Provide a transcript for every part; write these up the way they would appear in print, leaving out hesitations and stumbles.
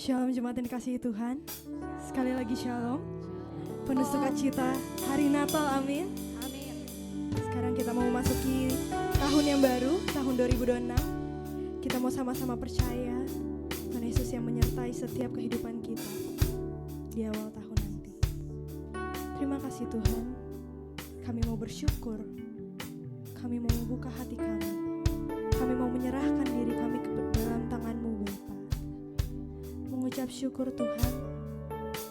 Shalom jemaat yang dikasihi Tuhan. Sekali lagi shalom. Penuh sukacita hari Natal, amin. Amin. Sekarang kita mau memasuki tahun yang baru, tahun 2026. Kita mau sama-sama percaya Tuhan Yesus yang menyertai setiap kehidupan kita di awal tahun nanti. Terima kasih Tuhan. Kami mau bersyukur. Kami mau membuka hati kami. Kami mau menyerahkan diri kami ke dalam tangan-Mu Bapa. Mengucap syukur Tuhan,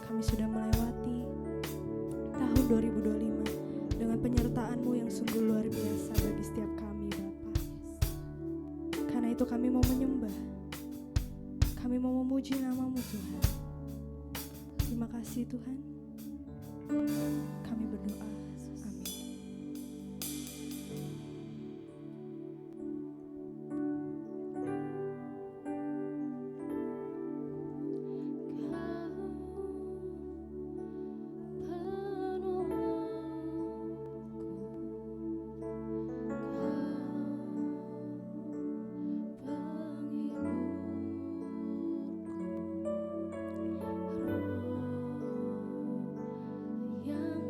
kami sudah melewati tahun 2025 dengan penyertaan-Mu yang sungguh luar biasa bagi setiap kami Bapa. Karena itu kami mau menyembah, kami mau memuji nama-Mu Tuhan. Terima kasih Tuhan, kami berdoa, amin. Yang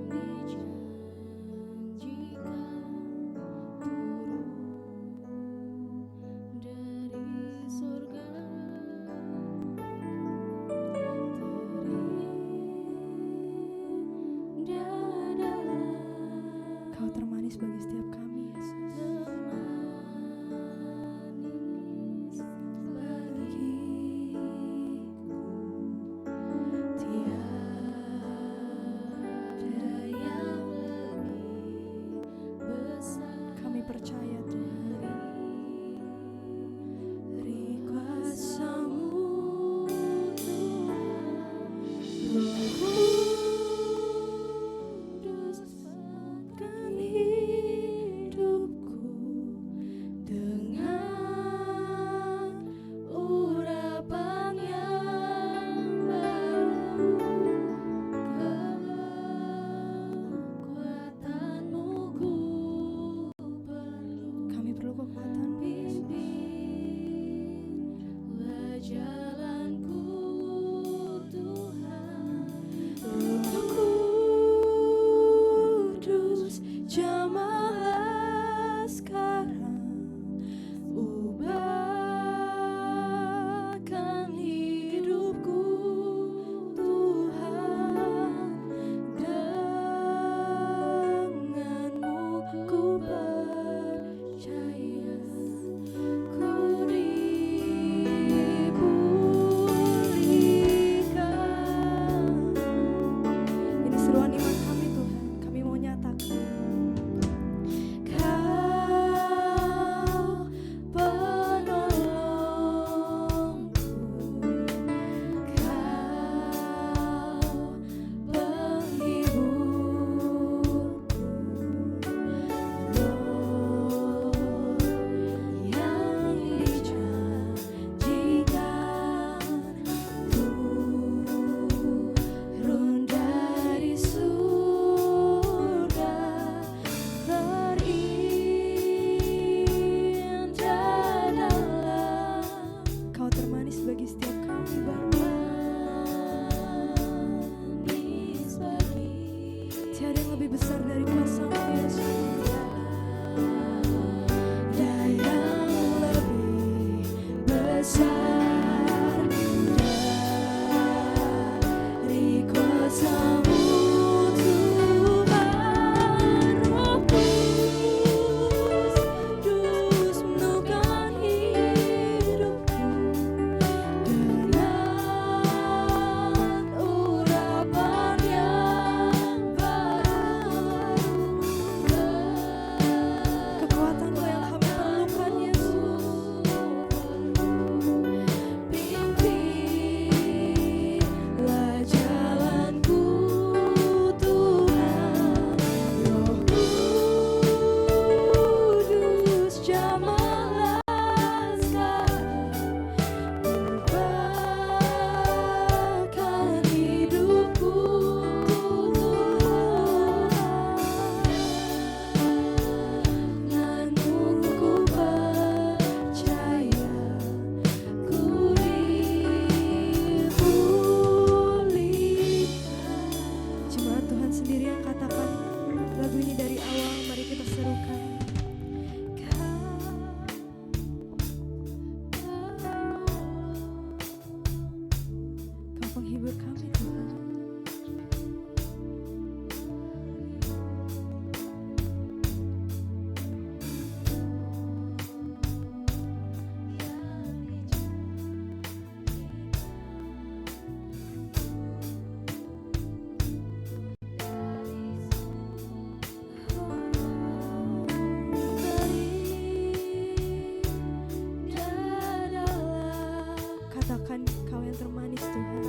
Kau yang termanis Tuhan.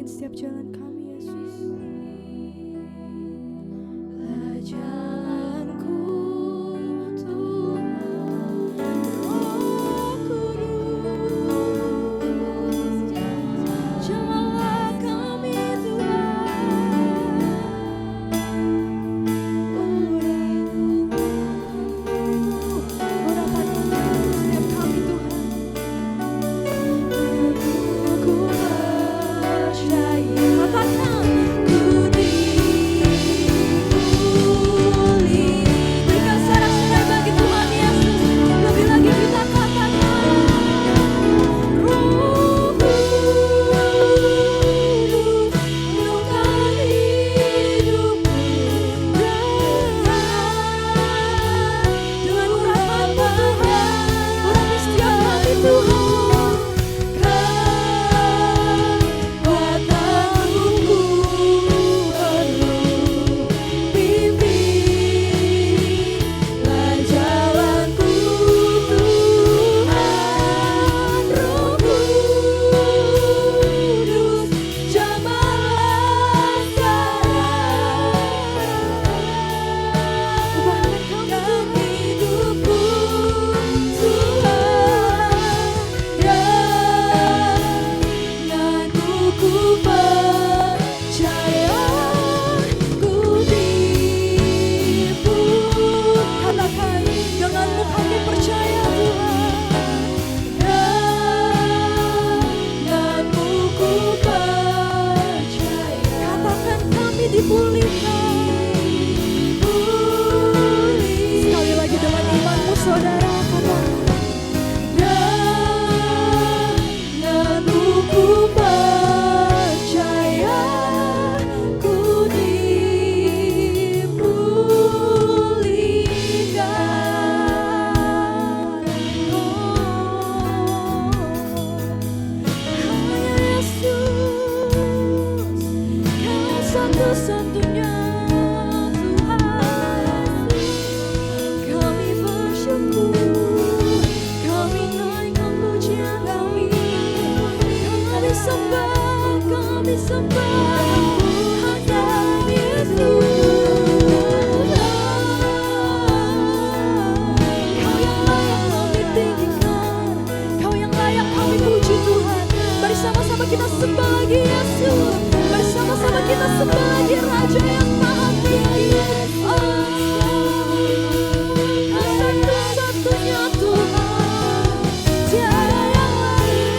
Setiap jalan kami, Yesus. Jalanku Tuhan, Roh Kudus, jamalah kami Tuhan. Urapan setiap kami Tuhan. Ku percaya. Katakan ku Yesus. kami sembah hanya Yesus. Kau yang layak kami tinggikan, Kau yang layak kami puji Tuhan. Mari sama-sama kita sembah lagi Yesus. Mari sama-sama kita sembah lagi Raja yang Maha Tinggi. Satu-satunya Tuhan, tiada yang lain.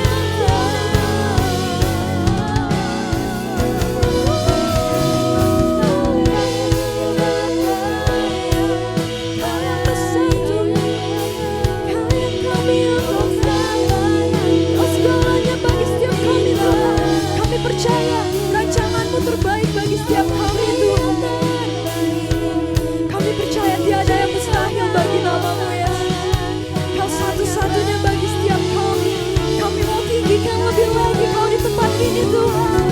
Kau yang bersatu, Kau yang kami anggap, Kau segalanya bagi setiap kami Tuhan. Kami percaya rancangan-Mu terbaik bagi setiap kami Tuhan. Kami percaya tiada yang mustahil bagi nama-Mu Yesus. Kau satu-satunya bagi setiap kami. Kami mau tinggikan lebih lagi Kau di tempat ini Tuhan.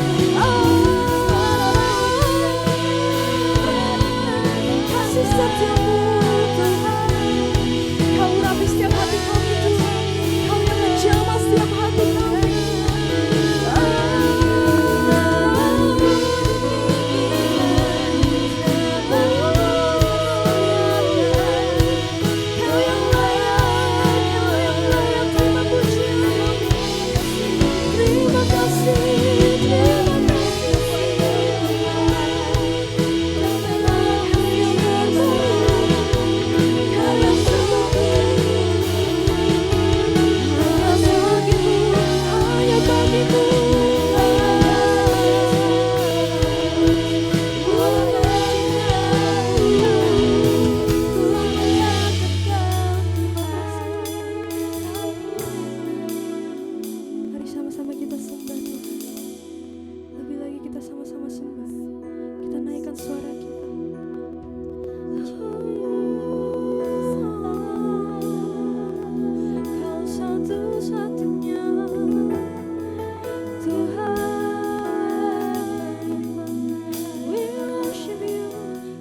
Kasih setiap-Mu Tuhan. Kau urapi setiap hati kami Tuhan. Kau yang menjamah setiap hati kami. Kau yang layak terima pujian kami. Terima kasih, terima kasih. Kau yang hanya bagimu. Mari sama-sama kita sembah Tuhan. Lebih lagi kita sama-sama sembah. Kita naikkan suara kita. Kau satu-satunya Tuhan. We worship You,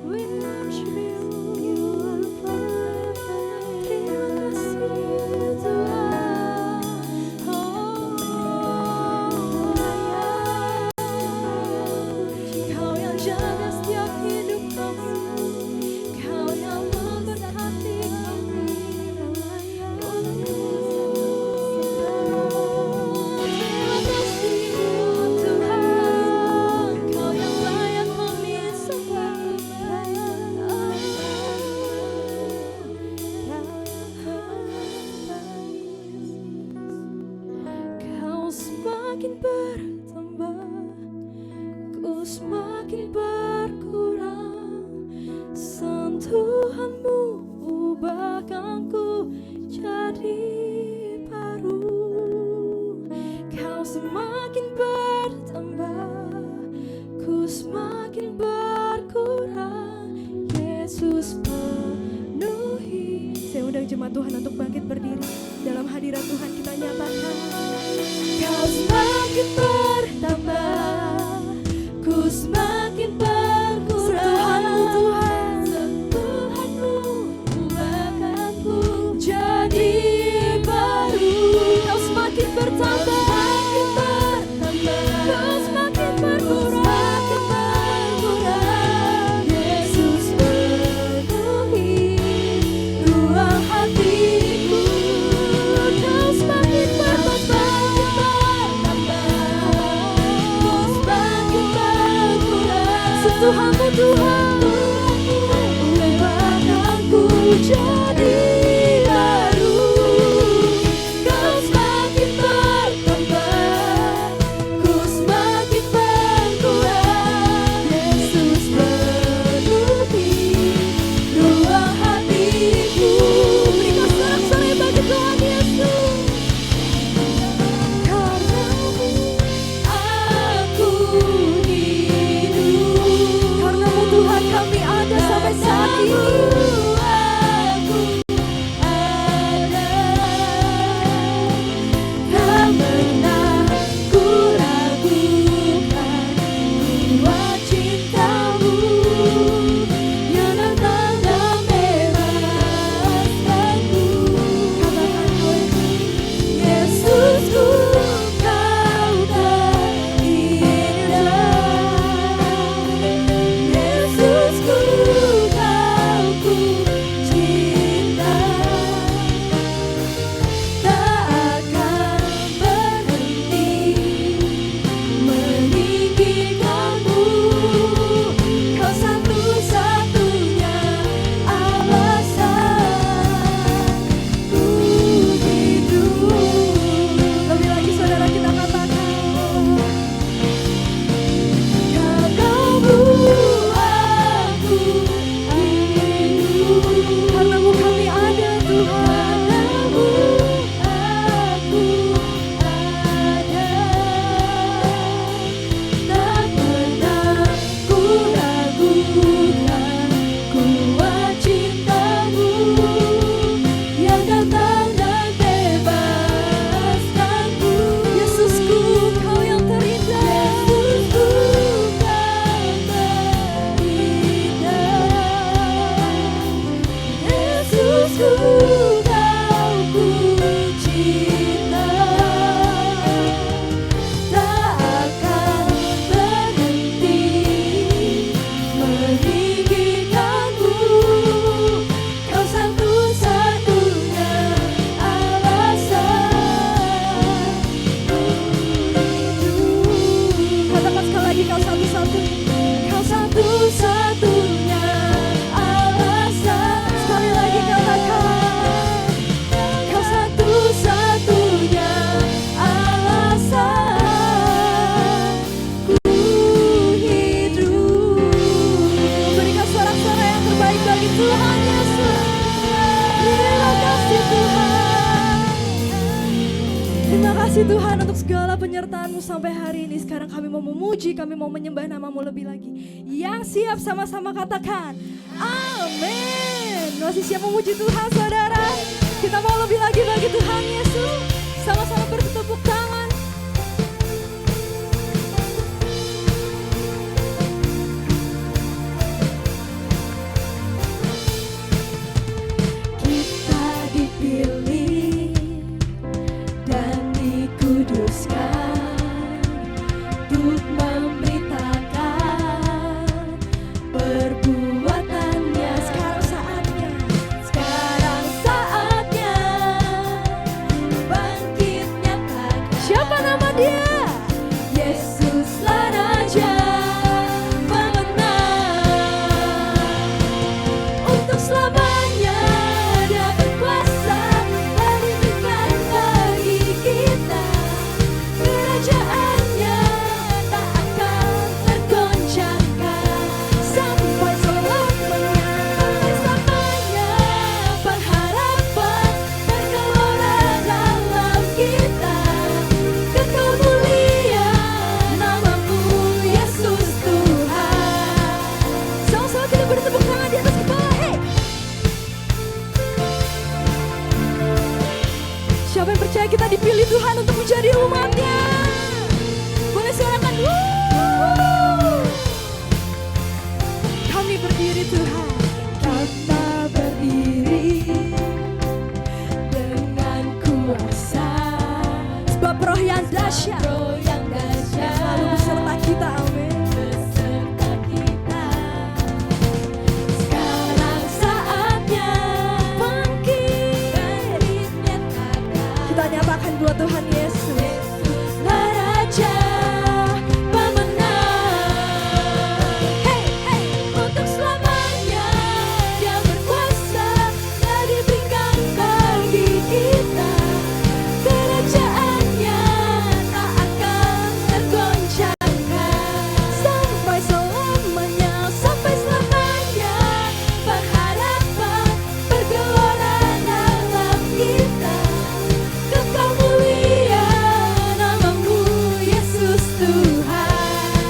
we worship You. You are perfect. Terima kasih Tuhan. Kau yang jaga setiap hidup kami, Kau yang memberkati kami. Terima kasih Tuhan, Kau yang layak kami sembah. Kau semakin bertambah, ku semakin berkurang. Sentuhan-Mu ubahkan ku jadi baru. Kau semakin bertambah, ku semakin berkurang. Yesus penuhi. Saya undang jemaat Tuhan untuk bangkit berdiri. Dalam hadirat Tuhan kita nyatakan, Kau semakin bertambah, ku semakin berkurang. Sentuhan-Mu Tuhan, sentuhan-Mu ubahkanku jadi baru. Kau semakin bertambah, Kau semakin berkurang. Yesus penuhi ruang hatiku. Kau semakin bertambah, Kau semakin berkurang. Sentuhan-Mu Tuhan, ubahkanku jadi baru. Kau semakin bertambah, ku semakin berkurang. Yesus penuhi ruang hatiku. Berikan sorak-sorai bagi Tuhan Yesus. Karena-Mu aku hidup, karena-Mu Tuhan kami ada sampai saat ini. kasih-Mu sampai hari ini. Sekarang kami mau memuji, kami mau menyembah nama-Mu lebih lagi. Yang siap sama-sama katakan amin. Masih siap memuji Tuhan saudara? Kita mau lebih lagi bagi Tuhan Yesus. Sama-sama bertepuk tangan. Kita dipilih dan dikuduskan untuk memberitakan perbuatannya. Sekarang saatnya bangkit nyatakan. Siapa nama Dia? Yesuslah Raja pemenang. Untuk selamanya Dia berkuasa dan diberikan bagi kita. Kerajaannya tak akan tergoncangkan sampai selamanya. Pengharapan bergelora dalam kita. Kekal mulia nama-Mu Yesus Tuhan. Sama-sama kita bertepuk tangan di atas kepala. Hey! Siapa yang percaya kita dipilih Tuhan untuk menjadi umat-Nya? Boleh suarakan wuh. Kami berdiri Tuhan. Kita berdiri dengan kuasa. Sebab roh yang dahsyat selalu beserta kita. Amin. Beserta kita. Sekarang saatnya bangkit nyatakan. Kita nyatakan buat Tuhan Yesus. Raja pemenang. Hey, hey. Untuk selamanya Dia berkuasa dan diberikan bagi kita. Kerajaannya tak akan tergoncangkan sampai selamanya. Pengharapan bergelora dalam kita. Kekal mulia nama-Mu Yesus Tuhan.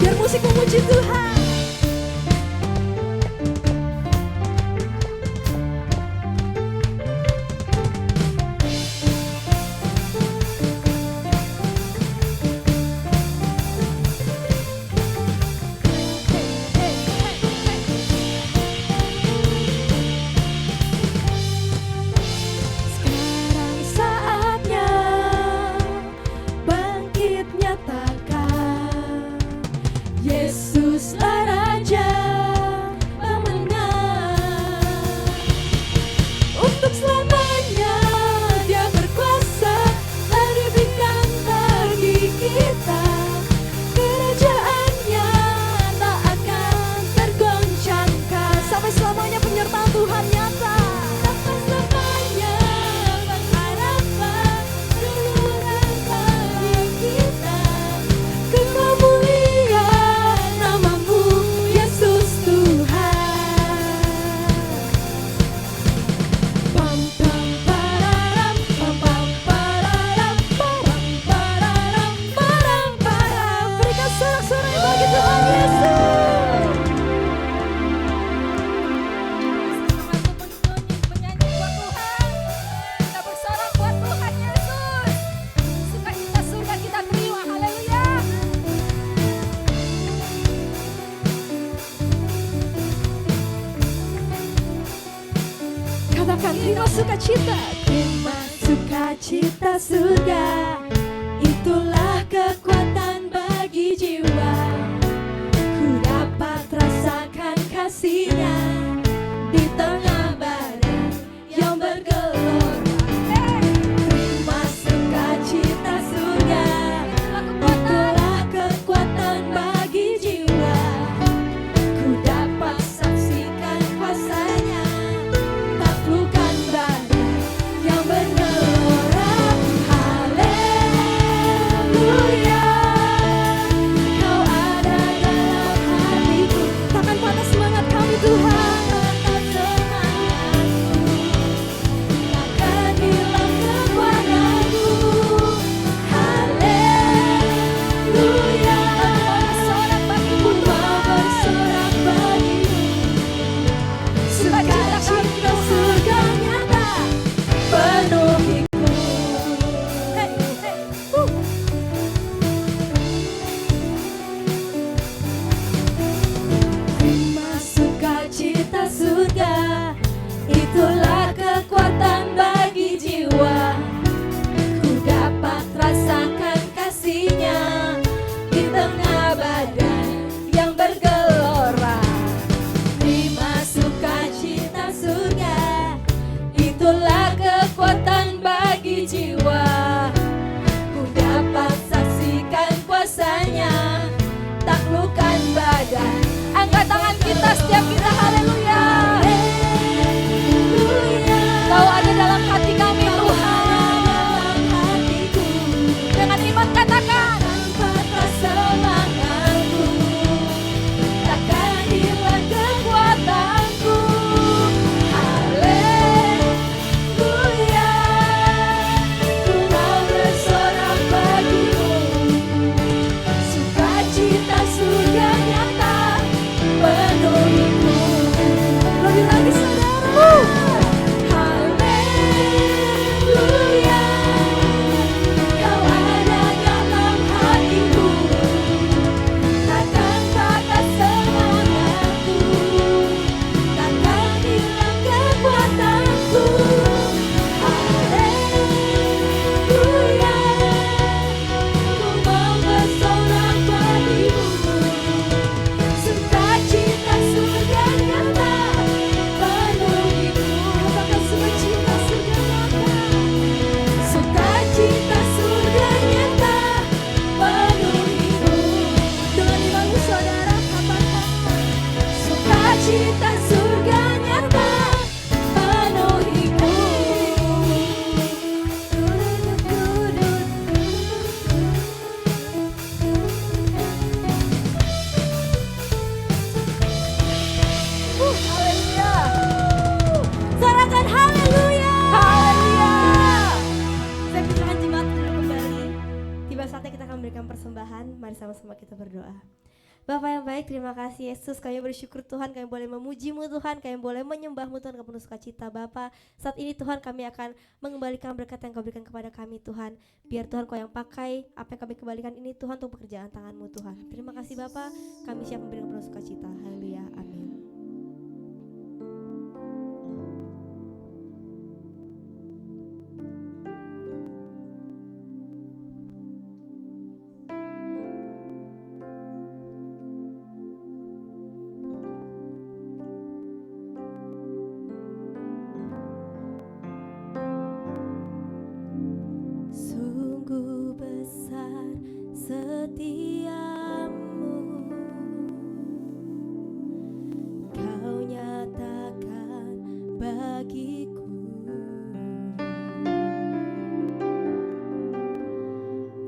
Biar musik memuji Tuhan. Sekarang saatnya bangkit nyatakan. Yesuslah Raja pemenang. Untuk selamanya Dia berkuasa dan diberikan bagi kita. Kerajaannya tak akan tergoncangkan sampai selamanya. Penyertaan Tuhan nyata sampai selamanya. Pengharapan bergelora bagi kita. Kekal mulia nama-Mu Yesus Tuhan. Pam pam pararam, pam pam pararam, param pararam, param param. Berikan sorak-sorai bagi Tuhan Yesus. Menyanyi buat Tuhan, kita bersorak buat Tuhan Yesus. Sukacita surga kita terima, haleluya. Katakan terima sukacita. Terima sukacita surga. Itulah kekuatan bagi jiwa. Ku dapat rasakan kasih-Nya di tengah badai yang bergelora. Terima sukacita surga. Itulah kekuatan bagi jiwa. Ku dapat saksikan kuasa-Nya, taklukkan badai yang bergelora. Haleluya. sukacita surga nyata penuhiku. Haleluya. Sorakan haleluya. Haleluya. Saya persilakan jemaat duduk kembali. Tiba saatnya kita akan memberikan persembahan. Mari sama-sama kita berdoa. Bapak yang baik, terima kasih Yesus. Kami bersyukur Tuhan, kami boleh memuji-Mu Tuhan, kami boleh menyembah-Mu Tuhan, dengan penuh sukacita Bapa. Saat ini Tuhan kami akan mengembalikan berkat yang Kau berikan kepada kami Tuhan. Biar Tuhan Kau yang pakai apa yang kami kembalikan ini Tuhan untuk pekerjaan tangan-Mu Tuhan. Terima kasih Bapa, kami siap memberikan penuh sukacita. Haleluya, amin. Sungguh besar setiamu, Kau nyatakan bagiku.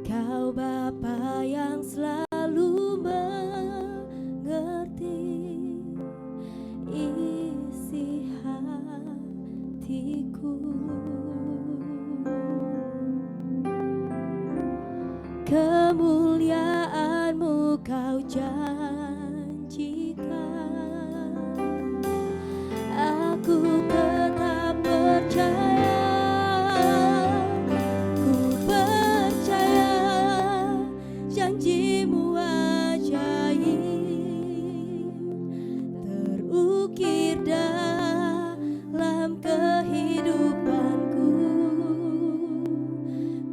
Kau Bapa yang selalu mengerti isi hatiku. Kemuliaan-Mu Kau janjikan, aku tetap percaya, ku percaya janji-Mu ajaib, terukir dalam kehidupanku.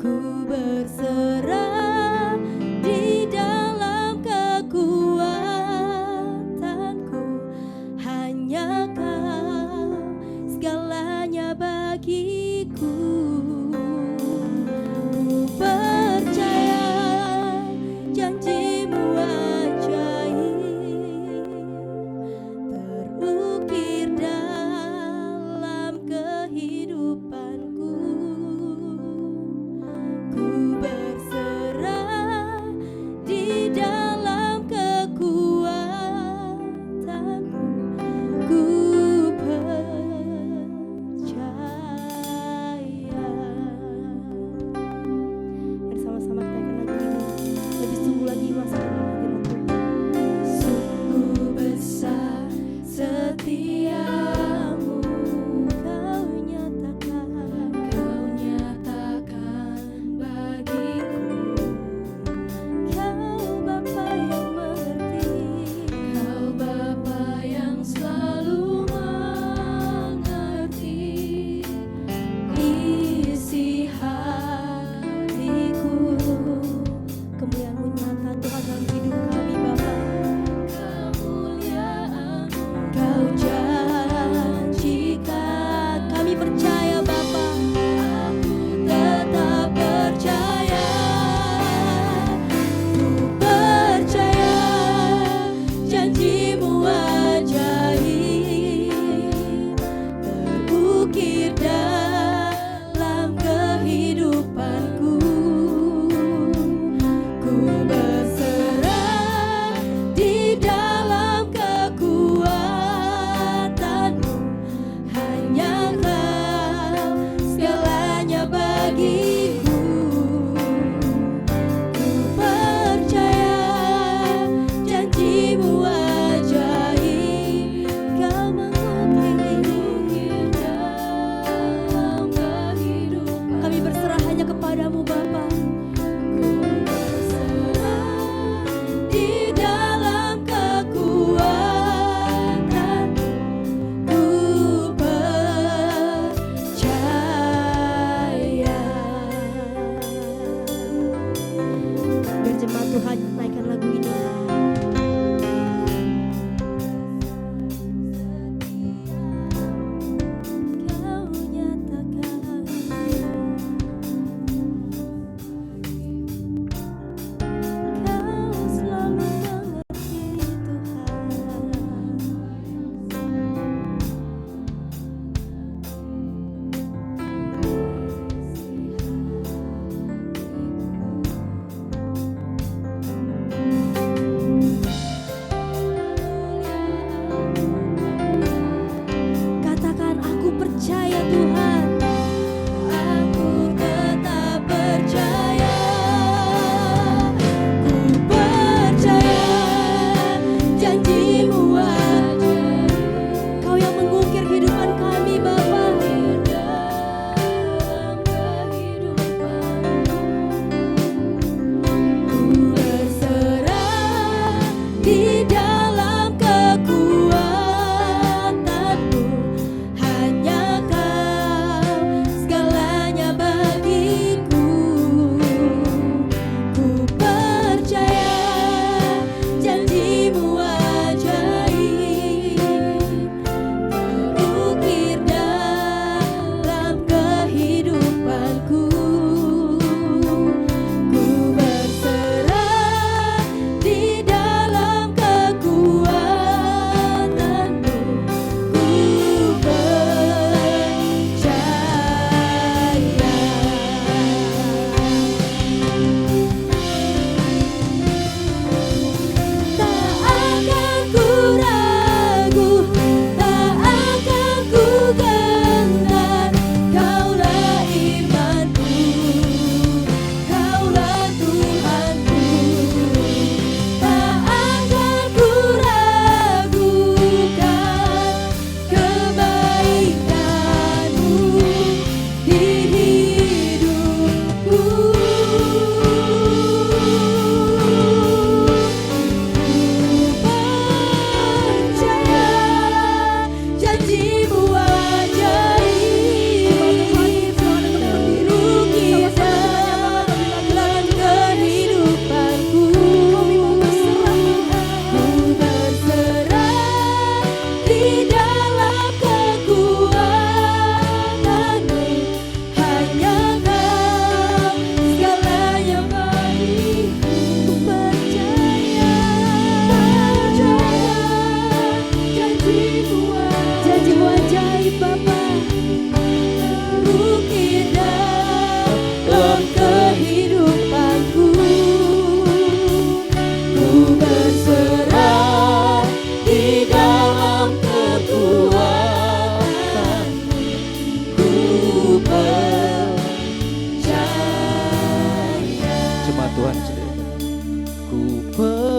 Ku berserah di dalam kekuatanku, hanya Kau segalanya bagiku. Ku percaya janji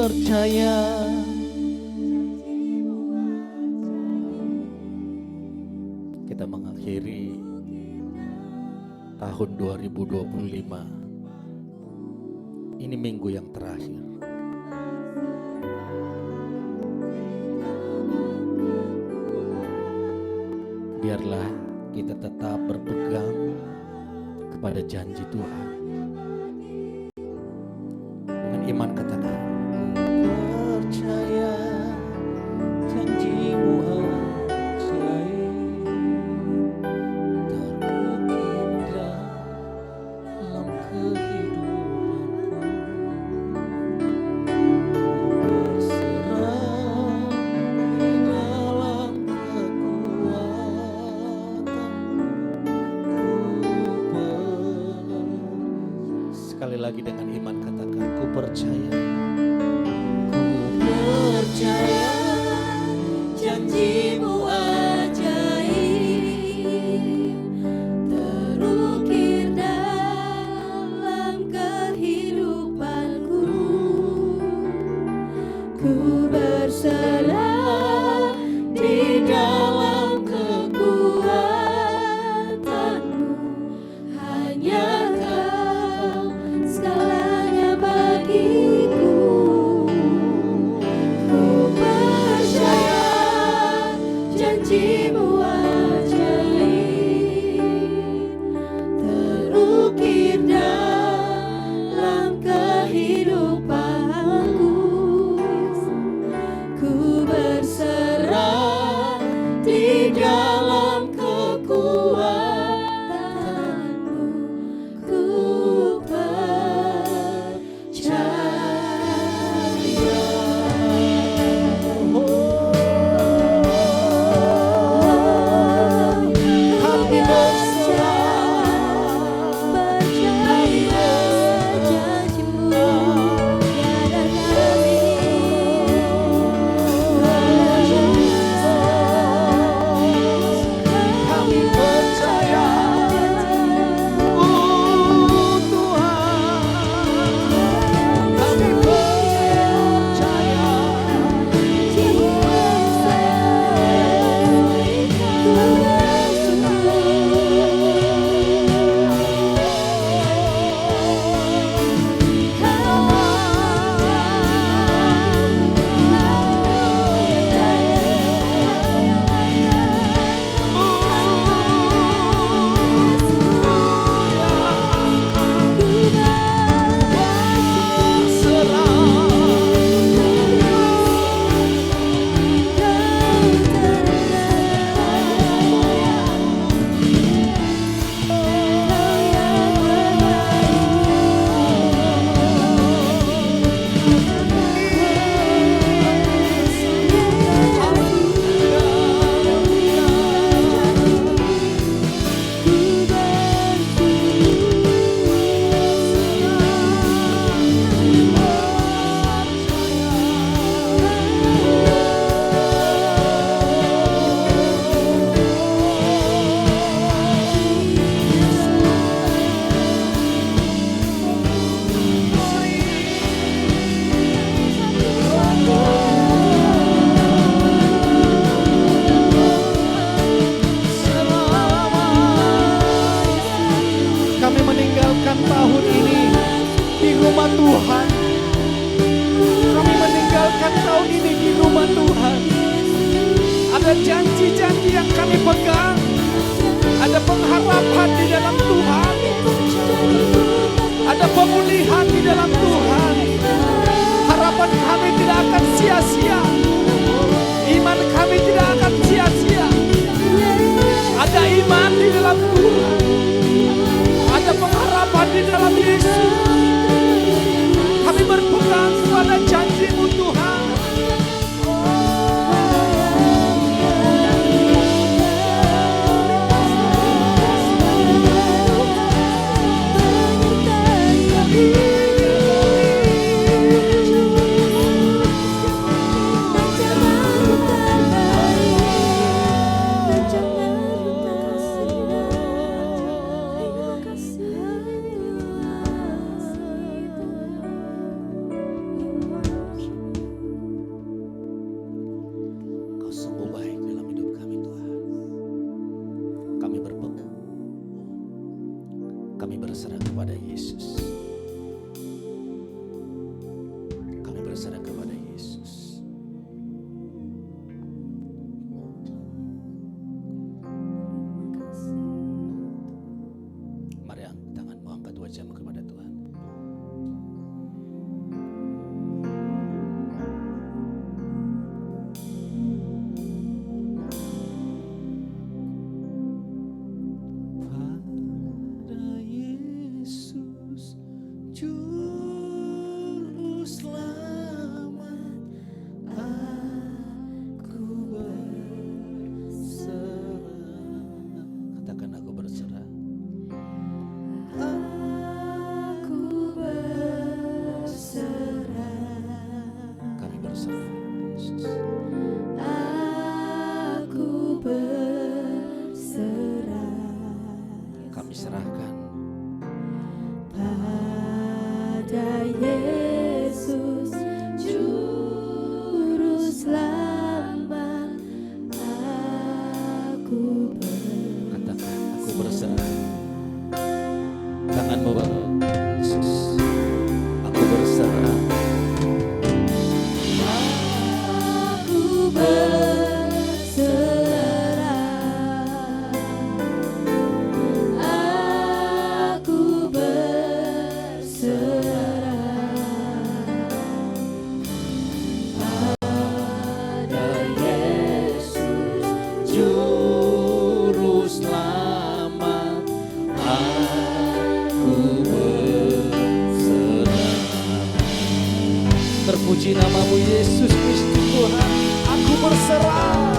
percaya. Kita mengakhiri tahun 2025. Ini minggu yang terakhir. Biarlah kita tetap berpegang kepada janji Tuhan. Dengan iman katakan, ku percaya janji-Mu ajaib, terukir dalam kehidupanku. Berserah di dalam sekali lagi dengan iman katakan, ku percaya. Ku percaya janji-Mu ajaib, terukir dalam kehidupanku. Ku berserah di dalam kekuatan-Mu. Hanya Kau segalanya bagiku. Ku percaya janji-Mu ajaib, terukir dalam kehidupanku. Ku berserah di dalam kekuatan-Mu. Ku Kami percaya, Tuhan. Kami percaya. Kami meninggalkan tahun ini di rumah Tuhan. Kami meninggalkan tahun ini di rumah Tuhan. Ada janji-janji yang kami pegang. Ada pengharapan di dalam Tuhan. Ada pemulihan di dalam Tuhan. Harapan kami tidak akan sia-sia. Iman kami tidak akan sia-sia. Ada iman di dalam Tuhan. Ada pengharapan di dalam Yesus. Kami berpegang pada janji-Mu Tuhan. Terpuji namamu Yesus Kristus Tuhan. Aku berserah.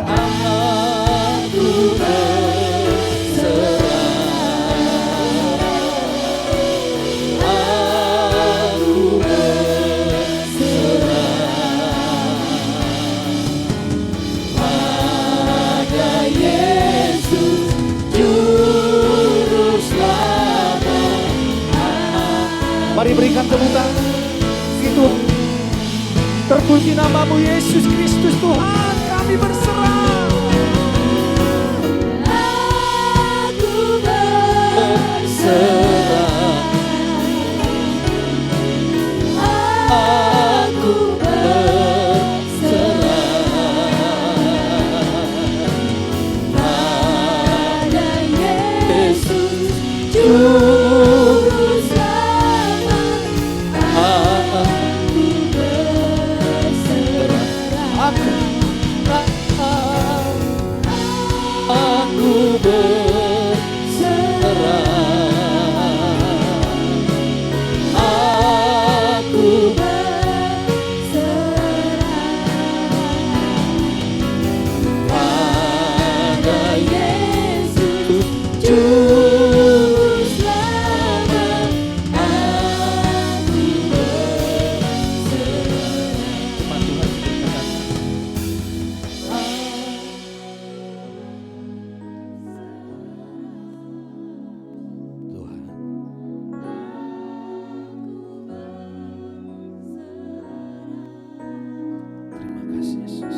Aku berserah. Aku berserah pada Yesus Juru Selamat. Mari berikan tepuk tangan. Itu terpuji namamu Yesus Kristus Tuhan, kami berserah. Aku berserah. Aku berserah pada Yesus Juru Selamat. Aku berserah. Aku pada Yesus Juru Selamat. Aku berserah. Cuma Tuhan ceritakan. Tuhan, terima kasih Yesus.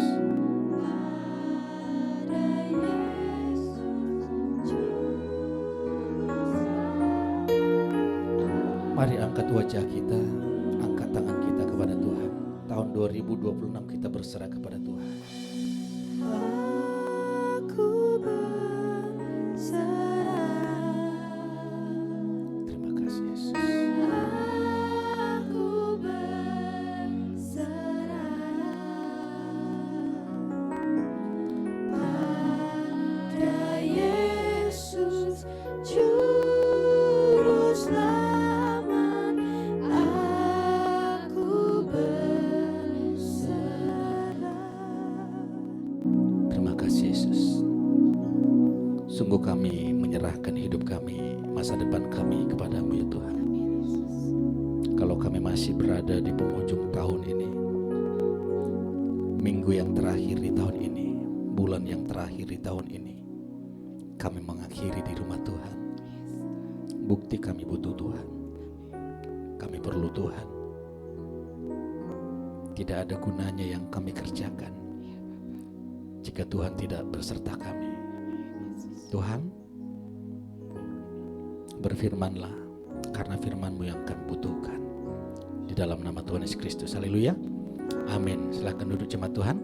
Mari angkat wajah kita, angkat tangan kita kepada Tuhan. Tahun 2026 kita berserah kepada Tuhan. Aku berserah. Terima kasih Yesus. Aku berserah pada Yesus Juru Selamat. Aku berserah. Terima kasih Yesus. Sungguh kami menyerahkan hidup kami, masa depan kami kepadamu ya Tuhan. Kalau kami masih berada di penghujung tahun ini, minggu yang terakhir di tahun ini, bulan yang terakhir di tahun ini, kami mengakhiri di rumah Tuhan. Bukti kami butuh Tuhan. Kami perlu Tuhan. Tidak ada gunanya yang kami kerjakan jika Tuhan tidak berserta kami. Tuhan, berfirmanlah, karena firman-Mu yang kami butuhkan. Di dalam nama Tuhan Yesus Kristus. Haleluya. Amin. Silakan duduk jemaat Tuhan.